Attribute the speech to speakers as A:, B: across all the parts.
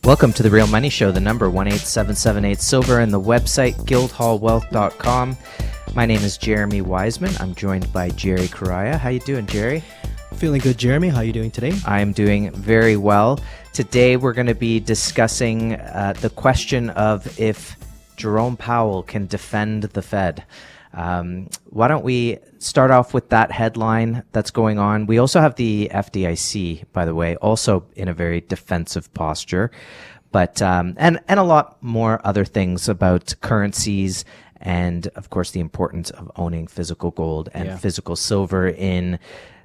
A: Welcome to the Real Money Show, the number 18778 Silver, and the website guildhallwealth.com. My name is Jeremy Wiseman. I'm joined by Jerry Correia. How you doing, Jerry?
B: Feeling good, Jeremy. How are you doing today?
A: I'm doing very well. Today we're going to be discussing the question of if Jerome Powell can defend the Fed. Why don't we start off with that headline that's going on? We also have the FDIC, by the way, also in a very defensive posture, but and a lot more other things about currencies and, of course, the importance of owning physical gold and physical silver in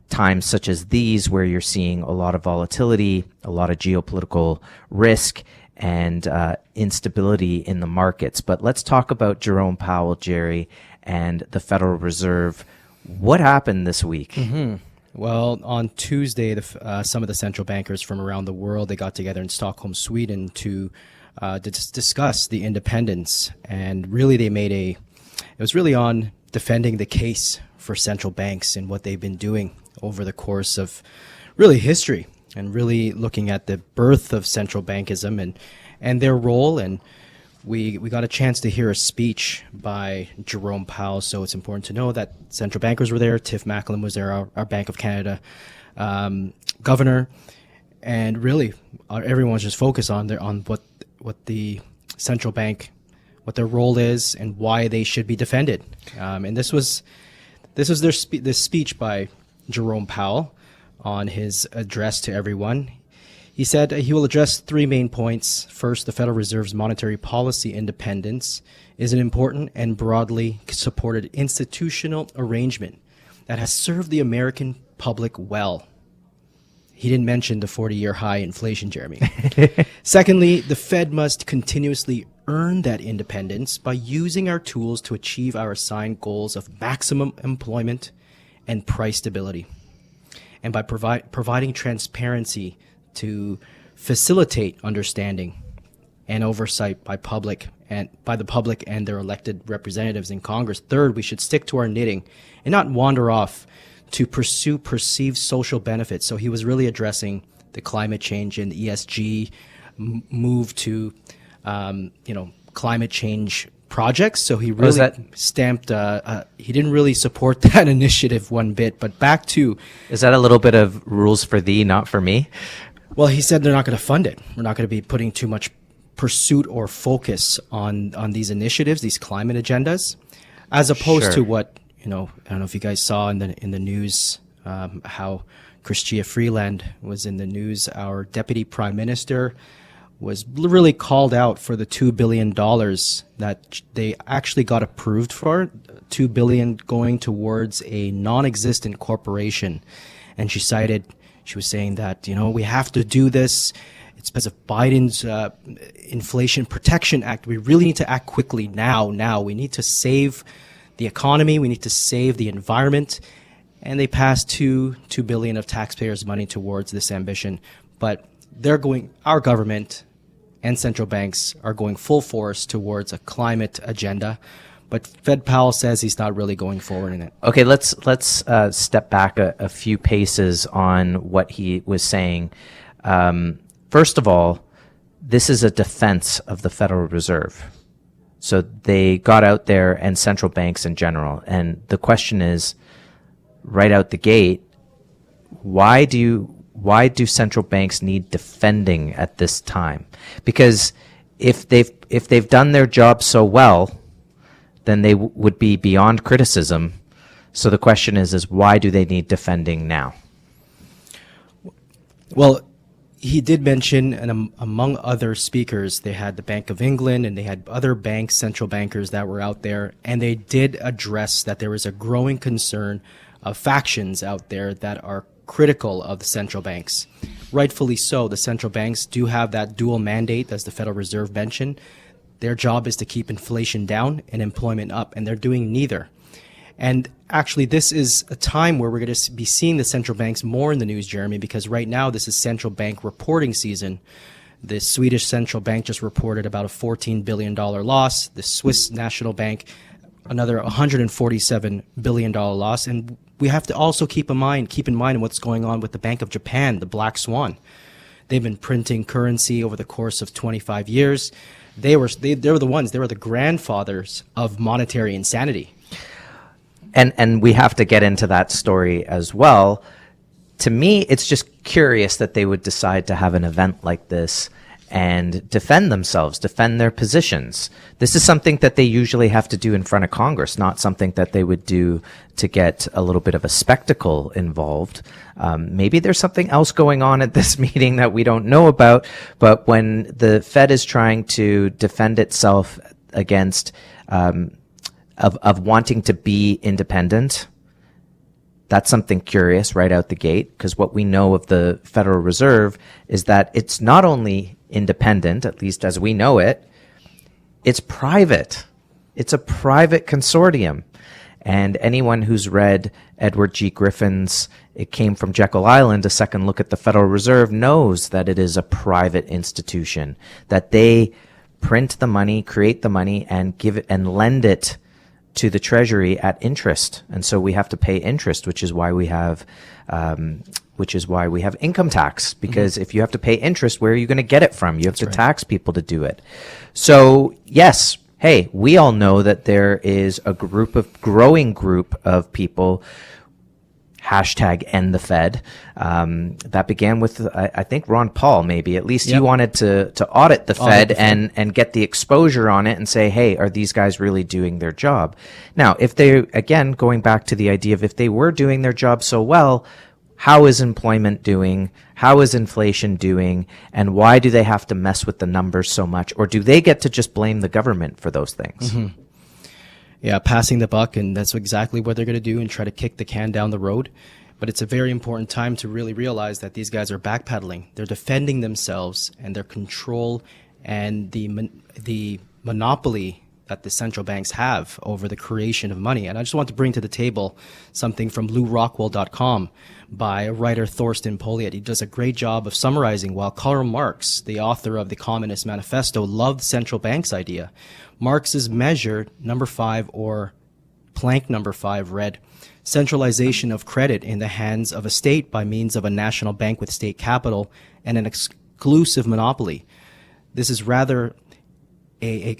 A: times such as these, where you're seeing a lot of volatility, a lot of geopolitical risk, and instability in the markets. But let's talk about Jerome Powell, Jerry, and the Federal Reserve. What happened this week?
B: Well, on Tuesday, some of the central bankers from around the world, they got together in Stockholm, Sweden to discuss the independence. And really it was really on defending the case for central banks and what they've been doing over the course of really history, and really looking at the birth of central bankism and their role. And we got a chance to hear a speech by Jerome Powell, so it's important to know that central bankers were there. Tiff Macklem was there, our Bank of Canada governor, and really everyone's just focused on what the central bank, what their role is, and why they should be defended. And this was this speech by Jerome Powell on his address to everyone. He said he will address three main points. First, the Federal Reserve's monetary policy independence is an important and broadly supported institutional arrangement that has served the American public well. He didn't mention the 40-year high inflation, Jeremy. Secondly, the Fed must continuously earn that independence by using our tools to achieve our assigned goals of maximum employment and price stability, and by providing transparency to facilitate understanding and oversight by the public and their elected representatives in Congress. Third, we should stick to our knitting and not wander off to pursue perceived social benefits. So he was really addressing the climate change and the ESG move to, climate change projects. So he really stamped, he didn't really support that initiative one bit. But back to...
A: Is that a little bit of rules for thee, not for me?
B: Well, he said they're not going to fund it. We're not going to be putting too much pursuit or focus on these initiatives, these climate agendas, as opposed to what, I don't know if you guys saw in the news, how Chrystia Freeland was in the news. Our deputy prime minister was really called out for the $2 billion that they actually got approved for, $2 billion going towards a non-existent corporation. And she was saying that, we have to do this. It's because of Biden's Inflation Protection Act. We really need to act quickly now. We need to save the economy. We need to save the environment. And they passed $2 billion of taxpayers' money towards this ambition. But our government and central banks are going full force towards a climate agenda. But Fed Powell says he's not really going forward in it.
A: Okay, let's step back a few paces on what he was saying. First of all, this is a defense of the Federal Reserve. So they got out there, and central banks in general. And the question is, right out the gate, why do central banks need defending at this time? Because if they've done their job so well, then they would be beyond criticism. So the question is why do they need defending now?
B: Well, he did mention, and among other speakers, they had the Bank of England and they had other banks, central bankers that were out there, and they did address that there is a growing concern of factions out there that are critical of the central banks. Rightfully so. The central banks do have that dual mandate, as the Federal Reserve mentioned. Their job is to keep inflation down and employment up, and they're doing neither. And actually, this is a time where we're going to be seeing the central banks more in the news, Jeremy, because right now this is central bank reporting season. The Swedish central bank just reported about a $14 billion loss. The Swiss National Bank, another $147 billion loss. And we have to also keep in mind what's going on with the Bank of Japan, the Black Swan. They've been printing currency over the course of 25 years. They were the grandfathers of monetary insanity.
A: And we have to get into that story as well. To me, it's just curious that they would decide to have an event like this and defend themselves, defend their positions. This is something that they usually have to do in front of Congress, not something that they would do to get a little bit of a spectacle involved. Maybe there's something else going on at this meeting that we don't know about, but when the Fed is trying to defend itself against of wanting to be independent, that's something curious right out the gate, because what we know of the Federal Reserve is that it's not only independent, at least as we know it, it's private. It's a private consortium. And anyone who's read Edward G. Griffin's It Came from Jekyll Island, A Second Look at the Federal Reserve, knows that it is a private institution, that they print the money, create the money, and give it and lend it to the Treasury at interest. And so we have to pay interest, which is why we have income tax, because if you have to pay interest, where are you going to get it from? You have to tax people to do it. So yes, hey, we all know that there is a growing group of people, #end the Fed, that began with, I think, Ron Paul, maybe. At least he wanted to audit the Fed and get the exposure on it and say, hey, are these guys really doing their job? Now, if they, again, going back to the idea of if they were doing their job so well, how is employment doing? How is inflation doing? And why do they have to mess with the numbers so much? Or do they get to just blame the government for those things?
B: Mm-hmm. Yeah, passing the buck, and that's exactly what they're going to do and try to kick the can down the road. But it's a very important time to really realize that these guys are backpedaling. They're defending themselves and their control and the monopoly that the central banks have over the creation of money. And I just want to bring to the table something from LewRockwell.com by a writer, Thorsten Poliet. He does a great job of summarizing. While Karl Marx, the author of the Communist Manifesto, loved central banks idea, Marx's measure number 5, or plank number 5, read, centralization of credit in the hands of a state by means of a national bank with state capital and an exclusive monopoly. This is rather a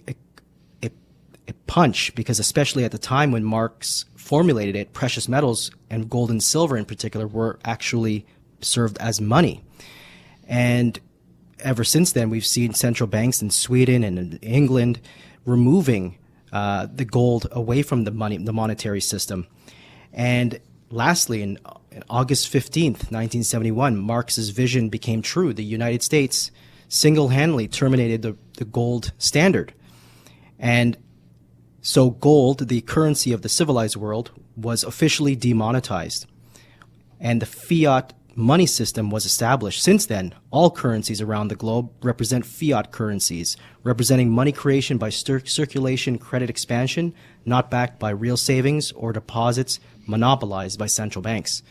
B: punch, because especially at the time when Marx formulated it, precious metals and gold and silver in particular were actually served as money. And ever since then, we've seen central banks in Sweden and in England removing the gold away from the monetary system. And lastly, in August 15th, 1971, Marx's vision became true. The United States single-handedly terminated the gold standard. And so gold, the currency of the civilized world, was officially demonetized. And the fiat money system was established. Since then, all currencies around the globe represent fiat currencies, representing money creation by circulation credit expansion, not backed by real savings or deposits monopolized by central banks.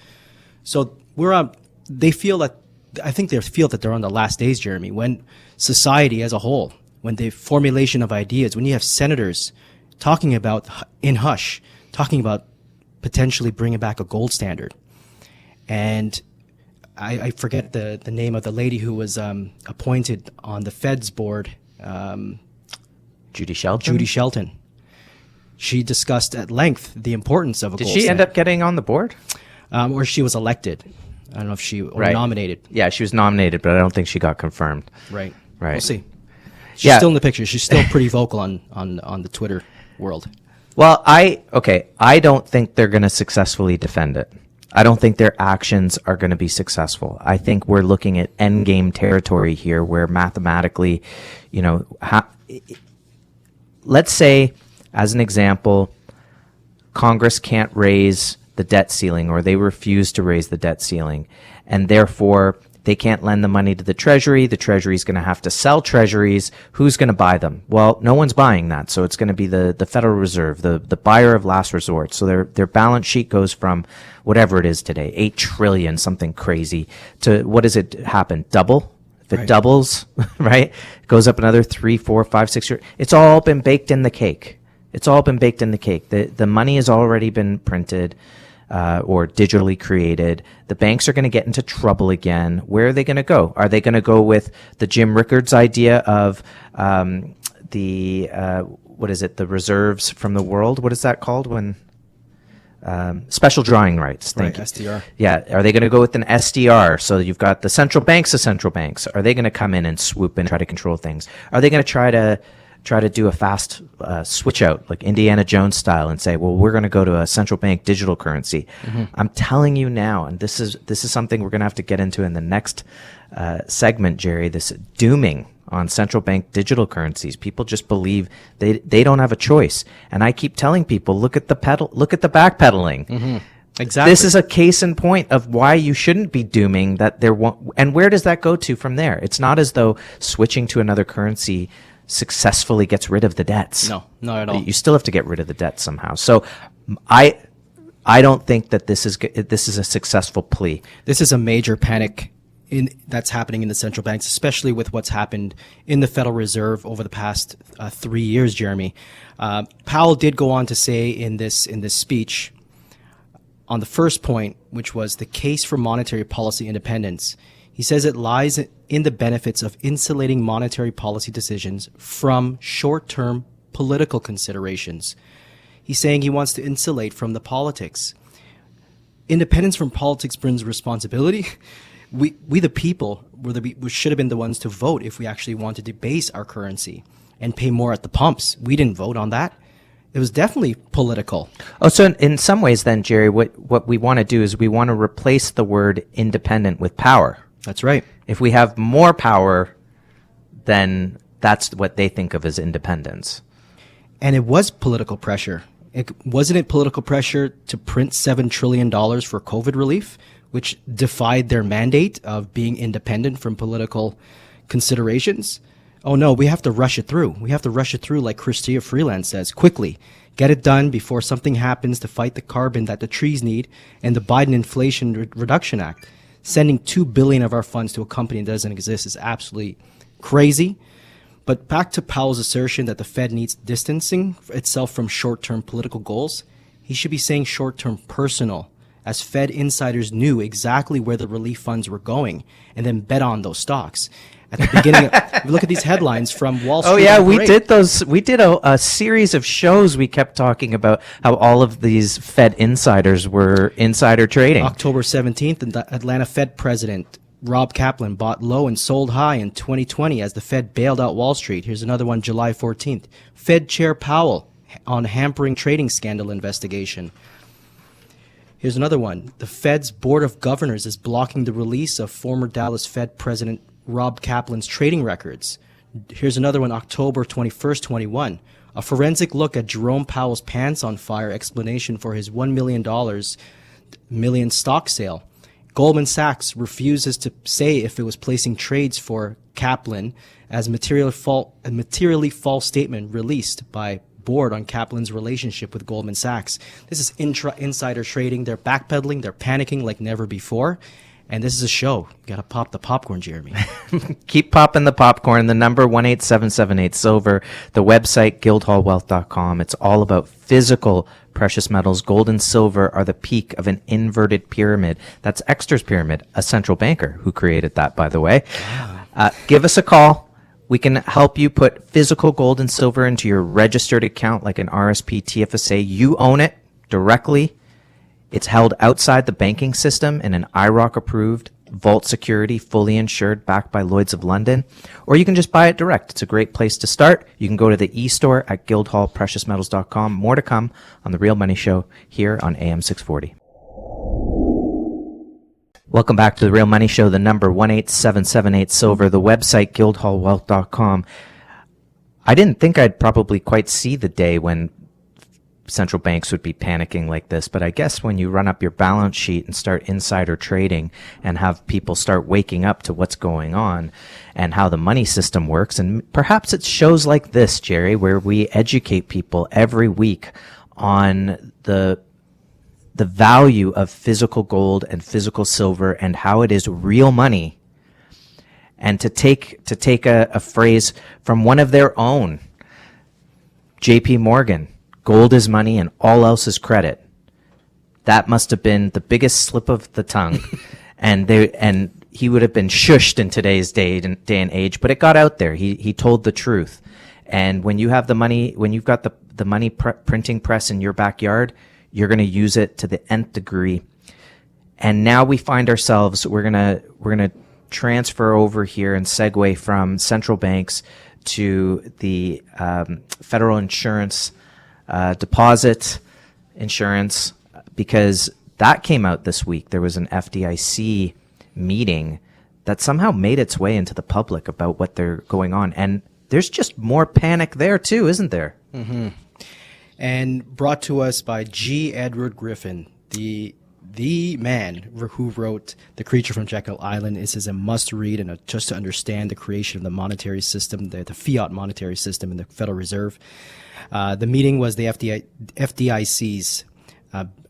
B: So they feel that they're on the last days, Jeremy, when society as a whole, when the formulation of ideas, when you have senators talking about, in hush, talking about potentially bringing back a gold standard. And I forget the name of the lady who was appointed on the Fed's board.
A: Judy Shelton?
B: Judy Shelton. She discussed at length the importance of a gold standard.
A: Did she end up getting on the board?
B: Or she was elected. I don't know if she or nominated.
A: Yeah, she was nominated, but I don't think she got confirmed.
B: Right.
A: We'll
B: see. She's still in the picture. She's still pretty vocal on the Twitter world.
A: Well, I don't think they're going to successfully defend it. I don't think their actions are going to be successful. I think we're looking at endgame territory here, where mathematically, let's say, as an example, Congress can't raise the debt ceiling, or they refuse to raise the debt ceiling, and therefore they can't lend the money to the Treasury. The Treasury is going to have to sell treasuries. Who's going to buy them? Well, no one's buying that. So it's going to be the Federal Reserve, the buyer of last resort. So their balance sheet goes from whatever it is today, 8 trillion, something crazy, to what does it happen? Double? If it doubles, right? It goes up another 3, 4, 5, 6 years. It's all been baked in the cake. It's all been baked in the cake. The money has already been printed. or digitally created, the banks are going to get into trouble again. Where are they going to go? Are they going to go with the Jim Rickards idea of what is it? The reserves from the world? What is that called when? Special drawing rights. Thank you.
B: SDR.
A: Yeah. Are they going to go with an SDR? So you've got the central banks of central banks. Are they going to come in and swoop in and try to control things? Are they going to try to do a fast switch out, like Indiana Jones style, and say, well, we're going to go to a central bank digital currency? I'm telling you now, and this is something we're going to have to get into in the next segment, Jerry, this dooming on central bank digital currencies. People just believe they don't have a choice. And I keep telling people, look at the backpedaling.
B: Exactly.
A: This is a case in point of why you shouldn't be dooming that there won't. And where does that go to from there? It's not as though switching to another currency successfully gets rid of the debts.
B: No, not at all.
A: You still have to get rid of the debt somehow. So I don't think that this is a successful plea.
B: This is a major panic that's happening in the central banks, especially with what's happened in the Federal Reserve over the past 3 years, Jeremy. Powell did go on to say in this speech on the first point, which was the case for monetary policy independence. He says it lies in the benefits of insulating monetary policy decisions from short-term political considerations. He's saying he wants to insulate from the politics. Independence from politics brings responsibility. We the people we should have been the ones to vote if we actually wanted to debase our currency and pay more at the pumps. We didn't vote on that. It was definitely political.
A: Oh, so in some ways then, Jerry, what we want to do is we want to replace the word independent with power.
B: That's right.
A: If we have more power, then that's what they think of as independence.
B: And it was political pressure. Wasn't it political pressure to print $7 trillion for COVID relief, which defied their mandate of being independent from political considerations? Oh no, we have to rush it through. We have to rush it through, like Chrystia Freeland says, quickly. Get it done before something happens to fight the carbon that the trees need and the Biden Inflation Reduction Act. Sending $2 billion of our funds to a company that doesn't exist is absolutely crazy. But back to Powell's assertion that the Fed needs distancing itself from short-term political goals, he should be saying short-term personal, as Fed insiders knew exactly where the relief funds were going and then bet on those stocks. At the beginning, look at these headlines from Wall Street.
A: Oh yeah, we did those. We did a series of shows. We kept talking about how all of these Fed insiders were insider trading.
B: October 17th, the Atlanta Fed president Rob Kaplan bought low and sold high in 2020 as the Fed bailed out Wall Street. Here's another one, July 14th. Fed Chair Powell on hampering trading scandal investigation. Here's another one. The Fed's Board of Governors is blocking the release of former Dallas Fed President Rob Kaplan's trading records. Here's another one, October 21st, 21. A forensic look at Jerome Powell's pants on fire explanation for his $1 million stock sale. Goldman Sachs refuses to say if it was placing trades for Kaplan as a materially false statement released by board on Kaplan's relationship with Goldman Sachs. This is insider trading. They're backpedaling. They're panicking like never before. And this is a show. You got to pop the popcorn, Jeremy.
A: Keep popping the popcorn. The number 18778-SILVER. The website, guildhallwealth.com. It's all about physical precious metals. Gold and silver are the peak of an inverted pyramid. That's Exter's pyramid, a central banker who created that, by the way. Give us a call. We can help you put physical gold and silver into your registered account like an RSP TFSA. You own it directly. It's held outside the banking system in an IROC-approved vault security, fully insured, backed by Lloyd's of London. Or you can just buy it direct. It's a great place to start. You can go to the e-store at guildhallpreciousmetals.com. More to come on The Real Money Show here on AM 640. Welcome back to The Real Money Show, the number 18778-SILVER, the website, guildhallwealth.com. I didn't think I'd probably quite see the day when central banks would be panicking like this, but I guess when you run up your balance sheet and start insider trading and have people start waking up to what's going on and how the money system works, and perhaps it's shows like this, Jerry, where we educate people every week on the value of physical gold and physical silver and how it is real money. And to take a phrase from one of their own, JP Morgan, gold is money and all else is credit. that must have been the biggest slip of the tongue. and he would have been shushed in today's day and age, but it got out there. He told the truth. And when you have the money, when you've got the money printing press in your backyard, you're going to use it to the nth degree. And now we find ourselves, we're going to transfer over here and segue from central banks to the federal insurance, deposit insurance, because that came out this week. There was an FDIC meeting that somehow made its way into the public about what they're going on. And there's just more panic there too, isn't there?
B: Mm-hmm. And brought to us by G. Edward Griffin, the man who wrote The Creature from Jekyll Island. This is a must-read and just to understand the creation of the monetary system, the fiat monetary system in the Federal Reserve. The meeting was the FDIC's.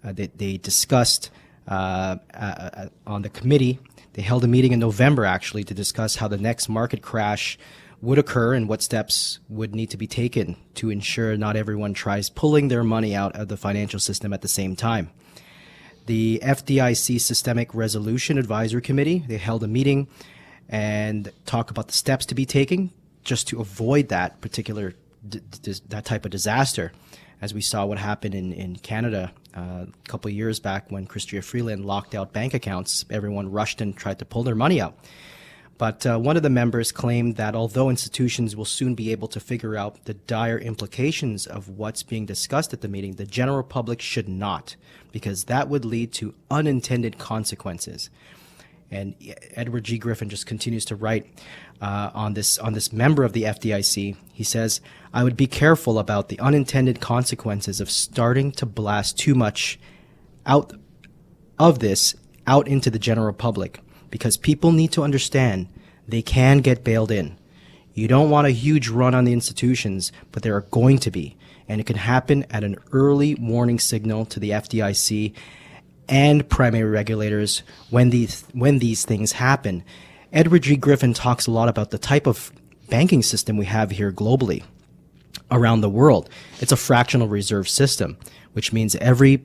B: They discussed on the committee. They held a meeting in November, actually, to discuss how the next market crash would occur and what steps would need to be taken to ensure not everyone tries pulling their money out of the financial system at the same time. The FDIC Systemic Resolution Advisory Committee, they held a meeting and talked about the steps to be taken just to avoid that particular that type of disaster, as we saw what happened in Canada a couple of years back when Chrystia Freeland locked out bank accounts. Everyone rushed and tried to pull their money out. But one of the members claimed that although institutions will soon be able to figure out the dire implications of what's being discussed at the meeting, the general public should not, because that would lead to unintended consequences. And Edward G. Griffin just continues to write on this member of the FDIC. He says, "I would be careful about the unintended consequences of starting to blast too much out of this out into the general public, because people need to understand they can get bailed in. You don't want a huge run on the institutions, but there are going to be, and it can happen at an early warning signal to the FDIC and primary regulators when these things happen." Edward G. Griffin talks a lot about the type of banking system we have here globally around the world. It's a fractional reserve system, which means every,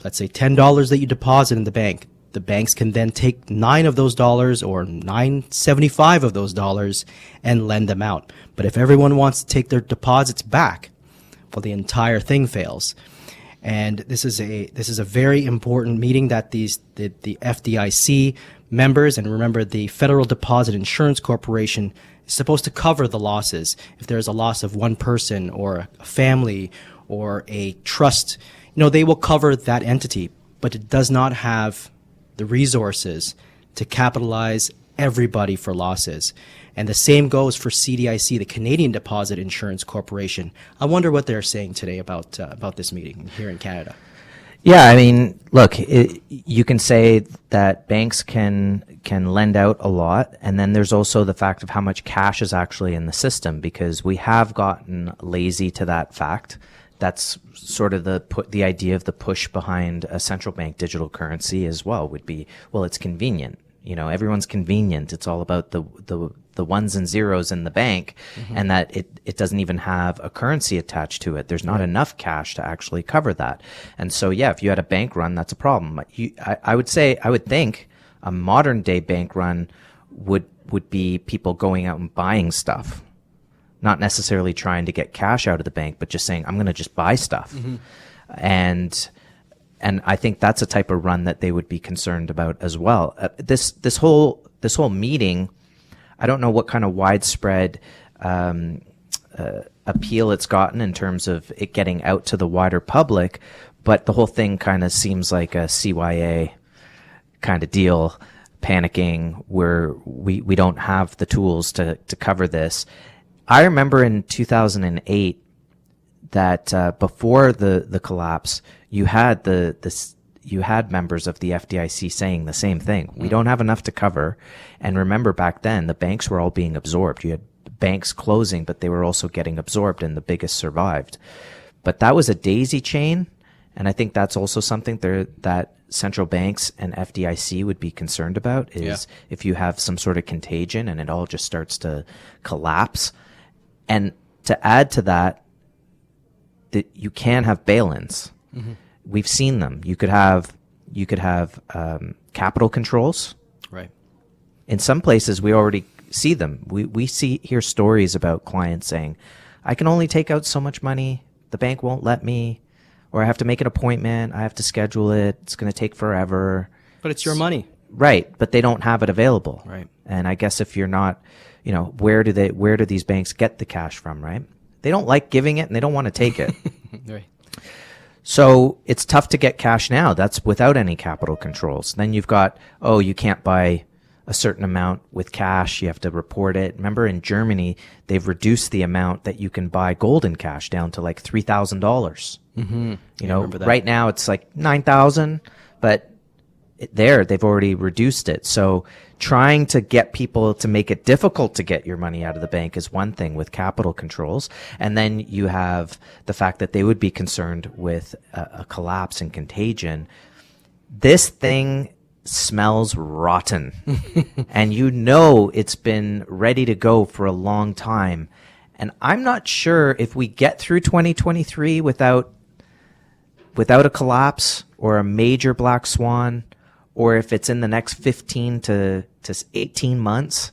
B: let's say, $10 that you deposit in the bank, the banks can then take $9 of those dollars or $9.75 of those dollars and lend them out. But if everyone wants to take their deposits back, well, the entire thing fails. And this is a very important meeting that the FDIC members, and remember, the Federal Deposit Insurance Corporation is supposed to cover the losses. If there's a loss of one person or a family or a trust, they will cover that entity, but it does not have the resources to capitalize everybody for losses. And the same goes for CDIC, the Canadian Deposit Insurance Corporation. I wonder what they're saying today about this meeting here in Canada.
A: Yeah, I mean, look, you can say that banks can lend out a lot, and then there's also the fact of how much cash is actually in the system, because we have gotten lazy to that fact. That's sort of the idea of the push behind a central bank digital currency as well would be, well, it's convenient. Everyone's convenient. It's all about the ones and zeros in the bank, and that it doesn't even have a currency attached to it. There's not enough cash to actually cover that. And so, yeah, if you had a bank run, that's a problem. I would think a modern day bank run would be people going out and buying stuff, not necessarily trying to get cash out of the bank, but just saying, I'm going to just buy stuff. And I think that's a type of run that they would be concerned about as well. This whole meeting, I don't know what kind of widespread appeal it's gotten in terms of it getting out to the wider public, but the whole thing kind of seems like a CYA kind of deal, panicking where we don't have the tools to cover this. I remember in 2008 that before the collapse, you had you had members of the FDIC saying the same thing. We don't have enough to cover. And remember, back then, the banks were all being absorbed. You had banks closing, but they were also getting absorbed, and the biggest survived. But that was a daisy chain, and I think that's also something that central banks and FDIC would be concerned about is if you have some sort of contagion and it all just starts to collapse. And to add to that, that you can have bail-ins. we've seen them. You could have capital controls.
B: Right.
A: In some places, we already see them. We hear stories about clients saying, I can only take out so much money. The bank won't let me, or I have to make an appointment. I have to schedule it. It's going to take forever.
B: But it's your money.
A: Right. But they don't have it available.
B: Right.
A: And I guess if you're not, where do these banks get the cash from, right? They don't like giving it and they don't want to take it.
B: Right.
A: So it's tough to get cash now. That's without any capital controls. Then you've got, you can't buy a certain amount with cash. You have to report it. Remember in Germany, they've reduced the amount that you can buy gold in cash down to like $3,000. Mm-hmm. Right now it's like 9,000, but they've already reduced it. So trying to get people to make it difficult to get your money out of the bank is one thing with capital controls. And then you have the fact that they would be concerned with a collapse and contagion. This thing smells rotten and it's been ready to go for a long time. And I'm not sure if we get through 2023 without a collapse or a major black swan, or if it's in the next 15 to 18 months.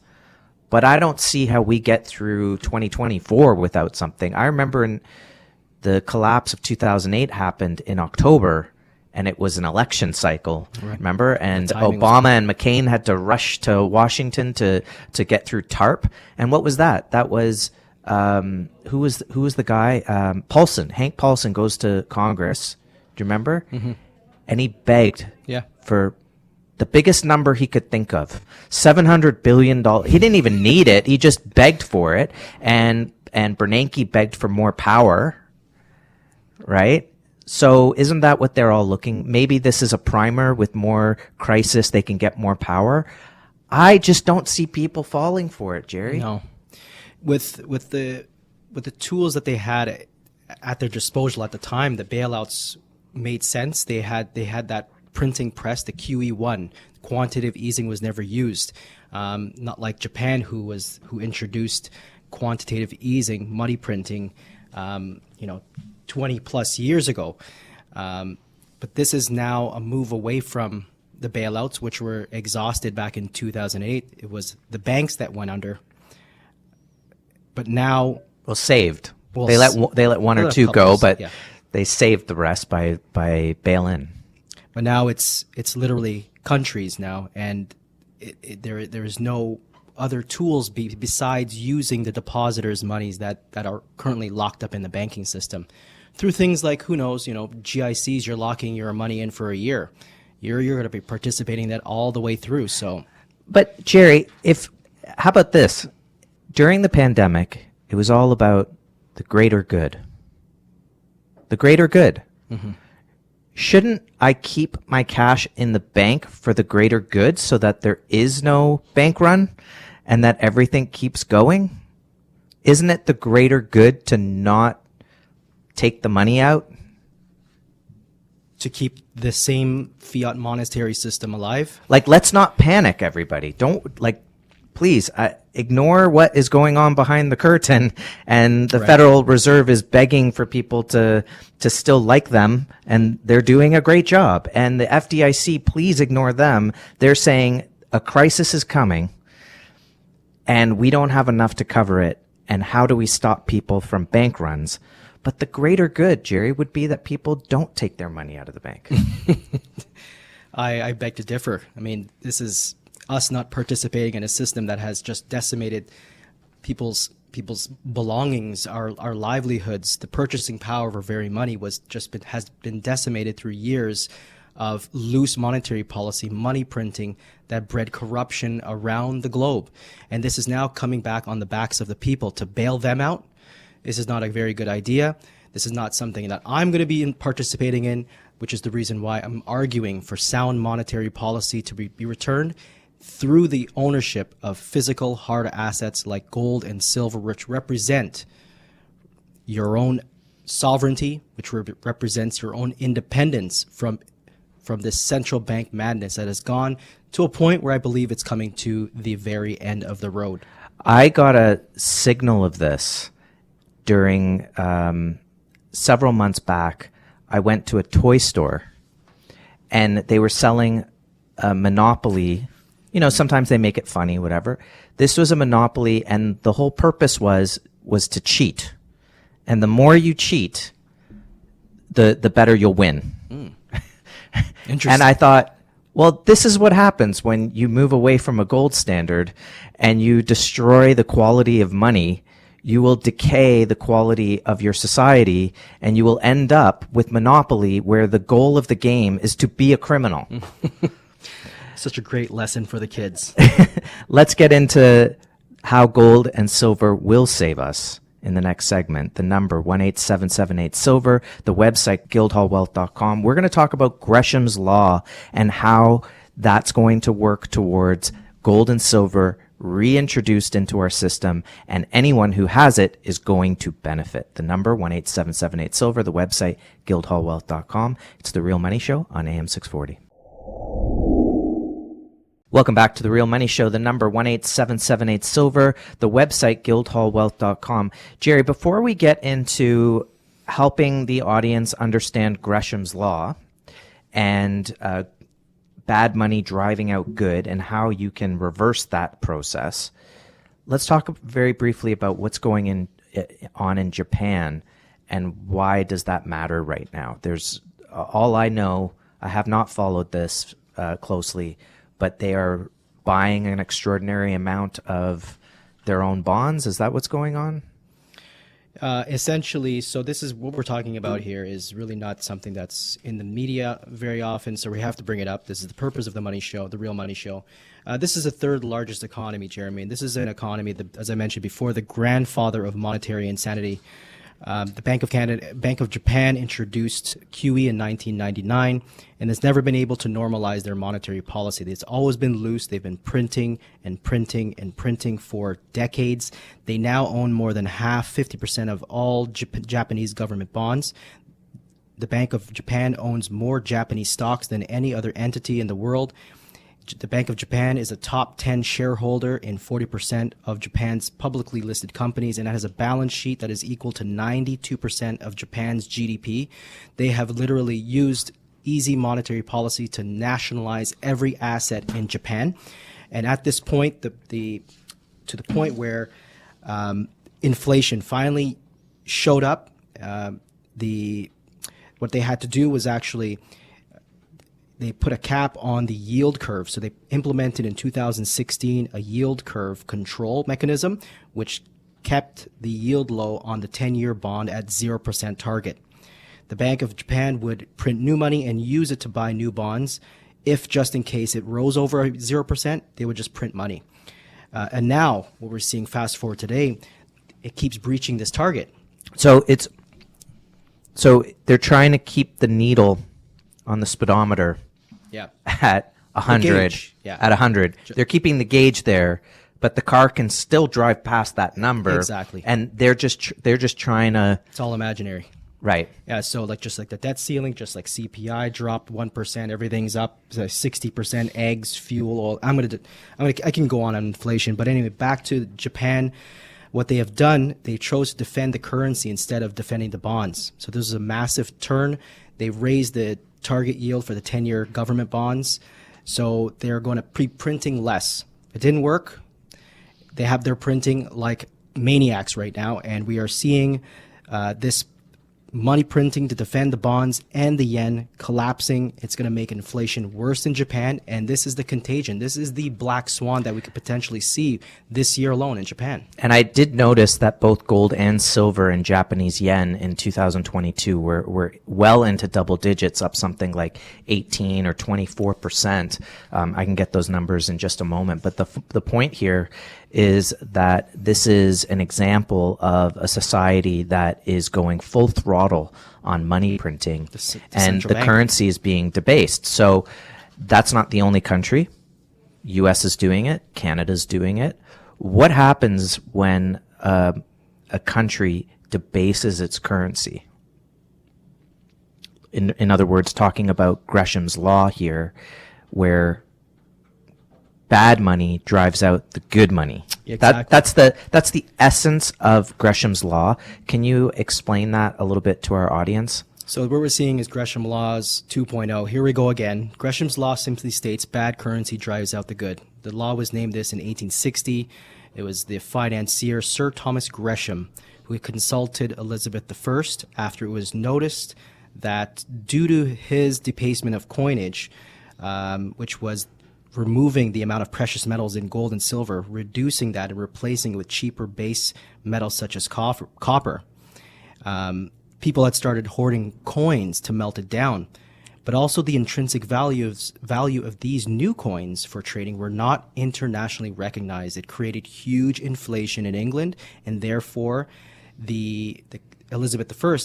A: But I don't see how we get through 2024 without something. I remember the collapse of 2008 happened in October, and it was an election cycle, right. Remember? And Obama and McCain had to rush to Washington to get through TARP. And what was that? That was, who was the guy? Paulson. Hank Paulson goes to Congress. Do you remember? Mm-hmm. And he begged for the biggest number he could think of, $700 billion. He didn't even need it. He just begged for it. And Bernanke begged for more power, right? So isn't that what they're all looking? Maybe this is a primer with more crisis. They can get more power. I just don't see people falling for it, Jerry.
B: No. With the tools that they had at their disposal at the time, the bailouts made sense. They had that printing press, the QE1. Quantitative easing was never used. Not like Japan, who introduced quantitative easing, money printing, 20 plus years ago. But this is now a move away from the bailouts, which were exhausted back in 2008. It was the banks that went under. But now,
A: saved. They let one or two go, but they saved the rest by bail-in.
B: But now it's literally countries now, and there is no other tools besides using the depositors' monies that are currently locked up in the banking system through things like, who knows, GICs. You're locking your money in for a year. You're going to be participating that all the way through. So,
A: but Jerry, how about this? During the pandemic, it was all about the greater good. The greater good. Mm-hmm. Shouldn't I keep my cash in the bank for the greater good so that there is no bank run and that everything keeps going? Isn't it the greater good to not take the money out?
B: To keep the same fiat monetary system alive?
A: Let's not panic, everybody. Please, ignore what is going on behind the curtain, and the Federal Reserve is begging for people to still like them, and they're doing a great job. And the FDIC, please ignore them. They're saying a crisis is coming, and we don't have enough to cover it, and how do we stop people from bank runs? But the greater good, Jerry, would be that people don't take their money out of the bank.
B: I beg to differ. I mean, this is us not participating in a system that has just decimated people's belongings, our livelihoods. The purchasing power of our very money has been decimated through years of loose monetary policy, money printing that bred corruption around the globe. And this is now coming back on the backs of the people. To bail them out, this is not a very good idea. This is not something that I'm going to be participating in, which is the reason why I'm arguing for sound monetary policy to be returned through the ownership of physical hard assets like gold and silver, which represent your own sovereignty, which represents your own independence from this central bank madness that has gone to a point where I believe it's coming to the very end of the road.
A: I got a signal of this during several months back. I went to a toy store and they were selling a Monopoly. You know, sometimes they make it funny, whatever. This was a Monopoly, and the whole purpose was to cheat. And the more you cheat, the better you'll win.
B: Interesting.
A: And I thought, well, this is what happens when you move away from a gold standard and you destroy the quality of money. You will decay the quality of your society, and you will end up with Monopoly, where the goal of the game is to be a criminal.
B: Such a great lesson for the kids.
A: Let's get into how gold and silver will save us in the next segment. The number 18778-SILVER, the website guildhallwealth.com. We're going to talk about Gresham's law and how that's going to work towards gold and silver reintroduced into our system, and anyone who has it is going to benefit. The number 18778-SILVER, the website guildhallwealth.com. It's The Real Money Show on AM 640. Welcome back to The Real Money Show, the number 18778-SILVER, the website guildhallwealth.com. Jerry, before we get into helping the audience understand Gresham's law and bad money driving out good and how you can reverse that process, let's talk very briefly about what's going on in Japan and why does that matter right now. There's all I know, I have not followed this closely, but they are buying an extraordinary amount of their own bonds. Is that what's going on?
B: Essentially, so this is what we're talking about here is really not something that's in the media very often, so we have to bring it up. This is the purpose of the Money Show, the Real Money Show. This is the third largest economy, Jeremy, and this is an economy that, as I mentioned before, the grandfather of monetary insanity. The Bank of Japan introduced QE in 1999, and has never been able to normalize their monetary policy. It's always been loose. They've been printing and printing and printing for decades. They now own more than 50% of all Japanese government bonds. The Bank of Japan owns more Japanese stocks than any other entity in the world. The Bank of Japan is a top 10 shareholder in 40% of Japan's publicly listed companies, and it has a balance sheet that is equal to 92% of Japan's GDP. They have literally used easy monetary policy to nationalize every asset in Japan. And at this point, to the point where inflation finally showed up, what they had to do was actually they put a cap on the yield curve. So they implemented in 2016 a yield curve control mechanism, which kept the yield low on the 10-year bond at 0% target. The Bank of Japan would print new money and use it to buy new bonds. If just in case it rose over 0%, they would just print money. And now what we're seeing fast forward today, it keeps breaching this target.
A: So they're trying to keep the needle on the speedometer at 100. At 100. They're keeping the gauge there, but the car can still drive past that number.
B: Exactly.
A: And they're just trying to.
B: It's all imaginary.
A: Right.
B: Yeah. So just like the debt ceiling, just like CPI dropped 1%, everything's up 60%. Eggs, fuel, oil. I can go on inflation, but anyway, back to Japan. What they have done, they chose to defend the currency instead of defending the bonds. So this is a massive turn. They raised the target yield for the 10-year government bonds. So they're going to be printing less. It didn't work. They're printing like maniacs right now, and we are seeing this money printing to defend the bonds and the yen collapsing. It's going to make inflation worse in Japan, and this is the contagion. This is the black swan that we could potentially see this year alone in Japan. And
A: I did notice that both gold and silver and Japanese yen in 2022 were well into double digits, up something like 18 or 24%. I can get those numbers in just a moment, but the point here is that this is an example of a society that is going full throttle on money printing, and the currency is being debased. So that's not the only country. U.S. is doing it. Canada's doing it. What happens when a country debases its currency? In other words, talking about Gresham's law here, where bad money drives out the good money.
B: Exactly.
A: That's the essence of Gresham's law. Can you explain that a little bit to our audience?
B: So what we're seeing is Gresham Laws 2.0. Here we go again. Gresham's law simply states bad currency drives out the good. The law was named this in 1860. It was the financier Sir Thomas Gresham who consulted Elizabeth I after it was noticed that due to his debasement of coinage, which was removing the amount of precious metals in gold and silver, reducing that and replacing it with cheaper base metals such as copper. People had started hoarding coins to melt it down, but also the intrinsic value of these new coins for trading were not internationally recognized. It created huge inflation in England, and therefore the Elizabeth I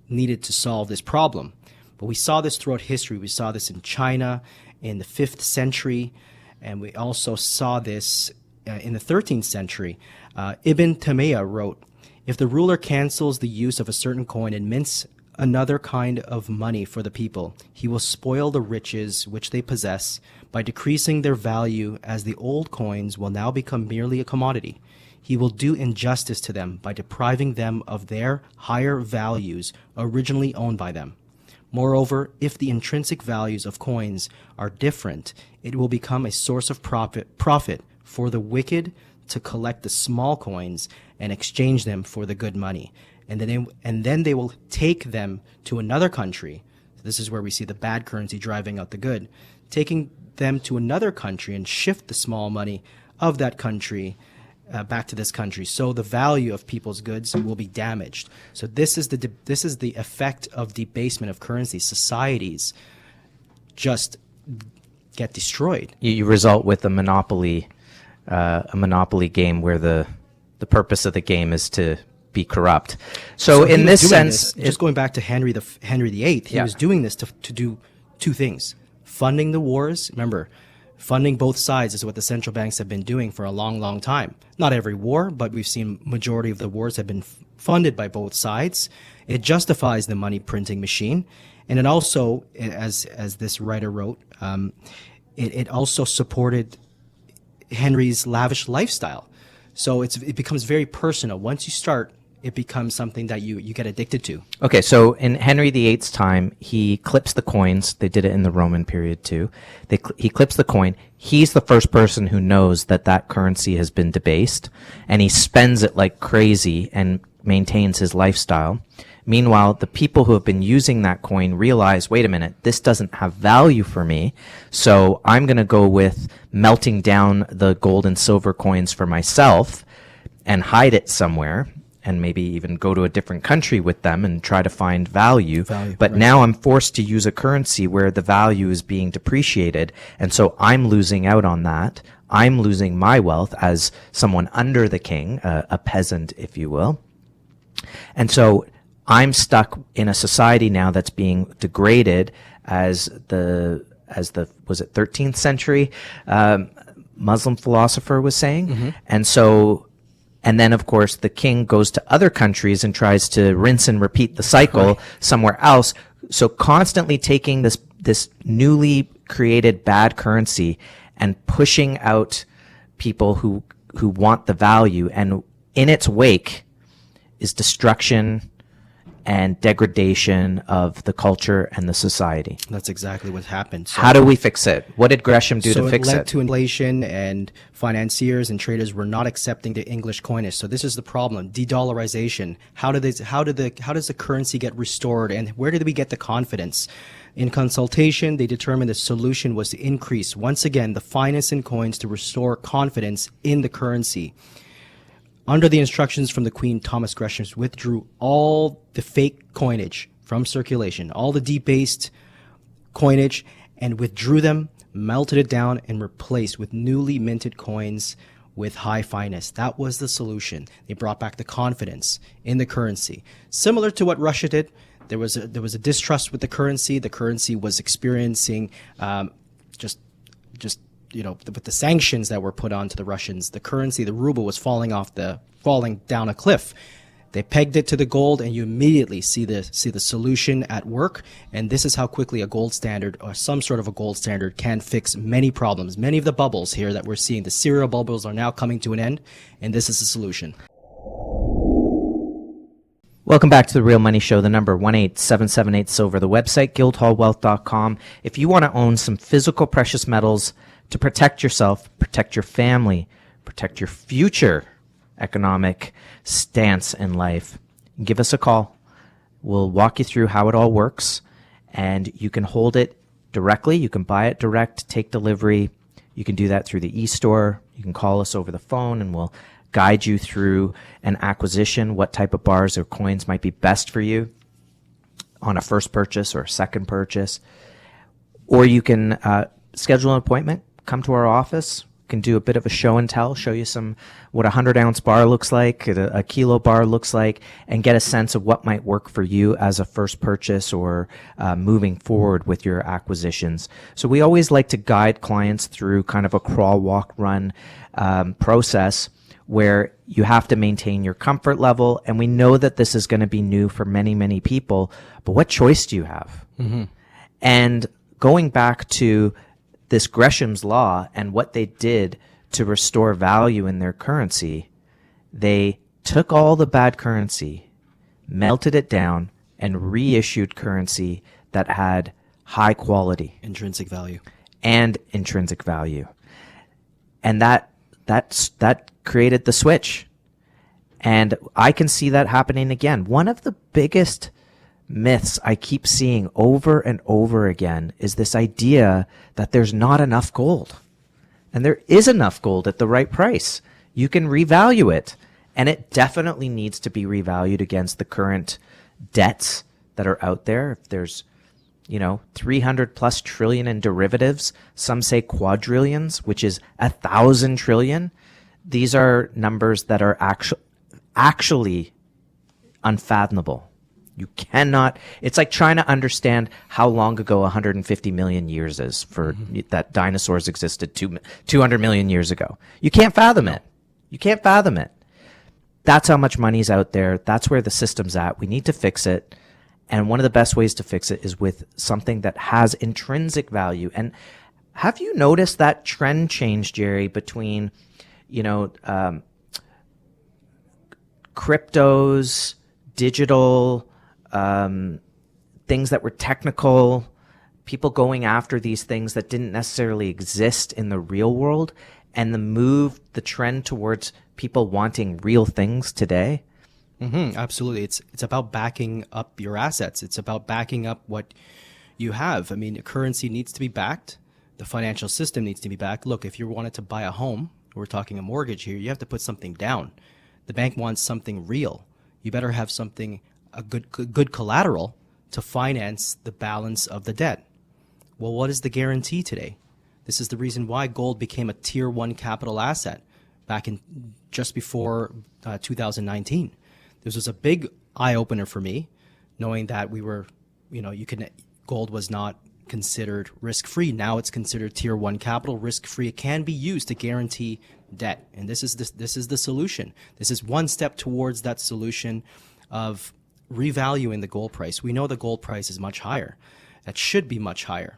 B: needed to solve this problem. But we saw this throughout history. We saw this in China in the 5th century, and we also saw this in the 13th century. Ibn Taymiyyah wrote, "If the ruler cancels the use of a certain coin and mints another kind of money for the people, he will spoil the riches which they possess by decreasing their value, as the old coins will now become merely a commodity. He will do injustice to them by depriving them of their higher values originally owned by them. Moreover, if the intrinsic values of coins are different, it will become a source of profit for the wicked to collect the small coins and exchange them for the good money. And then they will take them to another country." This is where we see the bad currency driving out the good. "Taking them to another country and shift the small money of that country back to this country. So the value of people's goods will be damaged." So this is the effect of debasement of currency. Societies just get destroyed.
A: You result with a monopoly game where the purpose of the game is to be corrupt. So in this sense,
B: just going back to Henry VIII, he was doing this to do two things: funding the wars. Remember, funding both sides is what the central banks have been doing for a long, long time. Not every war, but we've seen majority of the wars have been funded by both sides. It justifies the money printing machine, and it also, as this writer wrote, it also supported Henry's lavish lifestyle. So it becomes very personal. Once you start, it becomes something that you get addicted to.
A: Okay, so in Henry VIII's time, he clips the coins. They did it in the Roman period too. He clips the coin. He's the first person who knows that currency has been debased, and he spends it like crazy and maintains his lifestyle. Meanwhile, the people who have been using that coin realize, wait a minute, this doesn't have value for me, so I'm going to go with melting down the gold and silver coins for myself and hide it somewhere, and maybe even go to a different country with them and try to find value. But now I'm forced to use a currency where the value is being depreciated, and so I'm losing out on that. I'm losing my wealth as someone under the king, a peasant, if you will. And so I'm stuck in a society now that's being degraded as the was it 13th century Muslim philosopher was saying. Mm-hmm. And then, of course, the king goes to other countries and tries to rinse and repeat the cycle somewhere else. So constantly taking this newly created bad currency and pushing out people who want the value. And in its wake is destruction and degradation of the culture and the society.
B: That's exactly what happened. So
A: how do we fix it? What did Gresham do to fix it?
B: So it led to inflation, and financiers and traders were not accepting the English coinage. So this is the problem: de-dollarization. How does the currency get restored, and where did we get the confidence? In consultation, they determined the solution was to increase once again the finest in coins to restore confidence in the currency. Under the instructions from the Queen, Thomas Gresham withdrew all the fake coinage from circulation, all the debased coinage, and withdrew them, melted it down, and replaced with newly minted coins with high fineness. That was the solution. They brought back the confidence in the currency. Similar to what Russia did, there was a distrust with the currency. The currency was experiencing with the sanctions that were put onto the Russians, the currency, the ruble, was falling down a cliff. They pegged it to the gold, and you immediately see the solution at work. And this is how quickly a gold standard, or some sort of a gold standard, can fix many problems. Many of the bubbles here that we're seeing, the serial bubbles, are now coming to an end, and this is the solution.
A: Welcome back to the Real Money Show. The number 18778-SILVER. The website, guildhallwealth.com. If you want to own some physical precious metals to protect yourself, protect your family, protect your future economic stance in life, give us a call. We'll walk you through how it all works, and you can hold it directly. You can buy it direct, take delivery. You can do that through the e-store. You can call us over the phone, and we'll guide you through an acquisition, what type of bars or coins might be best for you on a first purchase or a second purchase. Or you can schedule an appointment, come to our office, can do a bit of a show and tell, show you what a 100-ounce bar looks like, a kilo bar looks like, and get a sense of what might work for you as a first purchase or moving forward with your acquisitions. So we always like to guide clients through kind of a crawl, walk, run process where you have to maintain your comfort level. And we know that this is going to be new for many, many people, but what choice do you have? Mm-hmm. And going back to this Gresham's law and what they did to restore value in their currency, they took all the bad currency, melted it down, and reissued currency that had high quality.
B: Intrinsic value.
A: And intrinsic value. And that created the switch. And I can see that happening again. One of the biggest myths I keep seeing over and over again is this idea that there's not enough gold. And there is enough gold at the right price. You can revalue it. And it definitely needs to be revalued against the current debts that are out there. If there's 300 plus trillion in derivatives, some say quadrillions, which is 1,000 trillion. These are numbers that are actually unfathomable. You cannot, it's like trying to understand how long ago 150 million years is for that dinosaurs existed 200 million years ago. You can't fathom it. You can't fathom it. That's how much money's out there. That's where the system's at. We need to fix it. And one of the best ways to fix it is with something that has intrinsic value. And have you noticed that trend change, Jerry, between, cryptos, digital, things that were technical, people going after these things that didn't necessarily exist in the real world, and the trend towards people wanting real things today?
B: Mm-hmm, absolutely. It's about backing up your assets. It's about backing up what you have. I mean, a currency needs to be backed. The financial system needs to be backed. Look, if you wanted to buy a home, we're talking a mortgage here, you have to put something down. The bank wants something real. You better have a good collateral to finance the balance of the debt. Well, what is the guarantee today? This is the reason why gold became a tier 1 capital asset back in just before 2019. This was a big eye-opener for me, knowing that gold was not considered risk-free. Now it's considered tier 1 capital, risk-free. It can be used to guarantee debt, and this is the solution. This is one step towards that solution of revaluing the gold price. We know the gold price is much higher. That should be much higher.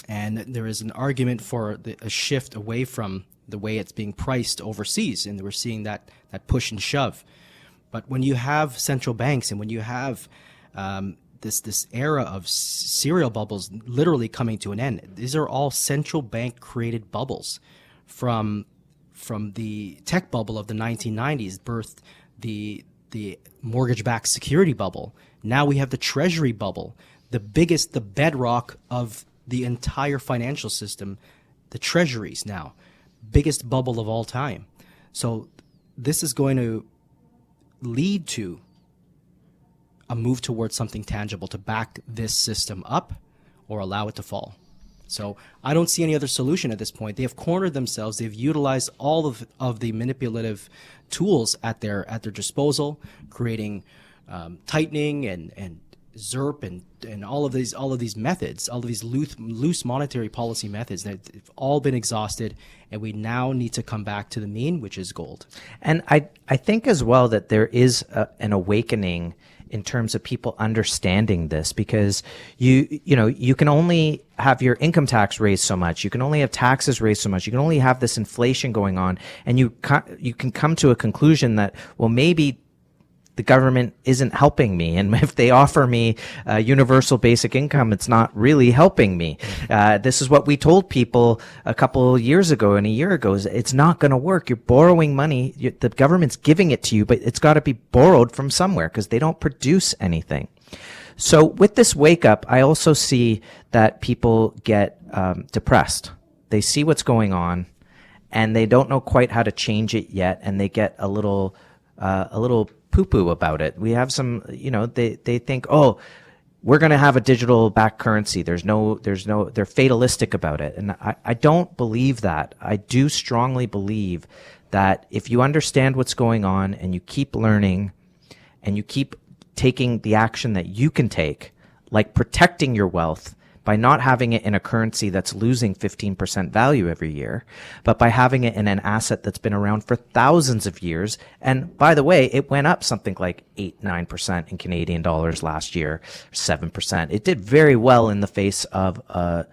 B: And there is an argument for a shift away from the way it's being priced overseas, and we're seeing that push and shove. But when you have central banks and when you have this era of serial bubbles literally coming to an end, these are all central bank created bubbles. From the tech bubble of the 1990s, birthed the mortgage-backed security bubble. Now we have the treasury bubble, the bedrock of the entire financial system, the treasuries now, biggest bubble of all time. So this is going to lead to a move towards something tangible to back this system up or allow it to fall. So I don't see any other solution at this point. They have cornered themselves. They've utilized all of the manipulative tools at their disposal, creating tightening and ZERP and all of these methods, all of these loose monetary policy methods that have all been exhausted, and we now need to come back to the mean, which is gold.
A: And I think as well that there is an awakening in terms of people understanding this, because you can only have your income tax raised so much, you can only have taxes raised so much, you can only have this inflation going on, and you can come to a conclusion that, well, maybe the government isn't helping me. And if they offer me universal basic income, it's not really helping me. This is what we told people a couple years ago and a year ago, is it's not going to work. You're borrowing money. The government's giving it to you, but it's got to be borrowed from somewhere because they don't produce anything. So with this wake up, I also see that people get depressed. They see what's going on and they don't know quite how to change it yet. And they get a little poo-poo about it. We have some, they think, oh, we're going to have a digital backed currency. They're fatalistic about it. And I don't believe that. I do strongly believe that if you understand what's going on and you keep learning and you keep taking the action that you can take, like protecting your wealth by not having it in a currency that's losing 15% value every year, but by having it in an asset that's been around for thousands of years. And by the way, it went up something like 8-9% in Canadian dollars last year, 7%. It did very well in the face of a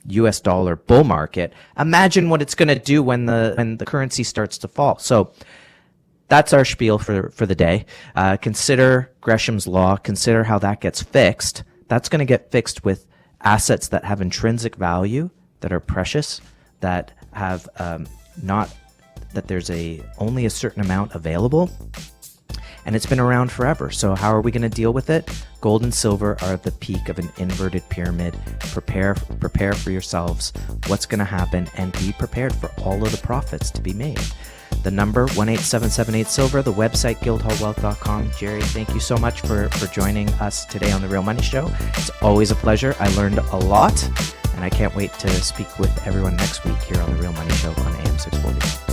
A: US dollar bull market. Imagine what it's going to do when the currency starts to fall. So that's our spiel for the day. Consider Gresham's law. Consider how that gets fixed. That's going to get fixed with assets that have intrinsic value, that are precious, that have that there's only a certain amount available, and it's been around forever. So how are we going to deal with it? Gold and silver are at the peak of an inverted pyramid. Prepare for yourselves what's going to happen, and be prepared for all of the profits to be made. The number 18778-SILVER, the website guildhallwealth.com. Jerry, thank you so much for joining us today on The Real Money Show. It's always a pleasure. I learned a lot, and I can't wait to speak with everyone next week here on The Real Money Show on AM 640.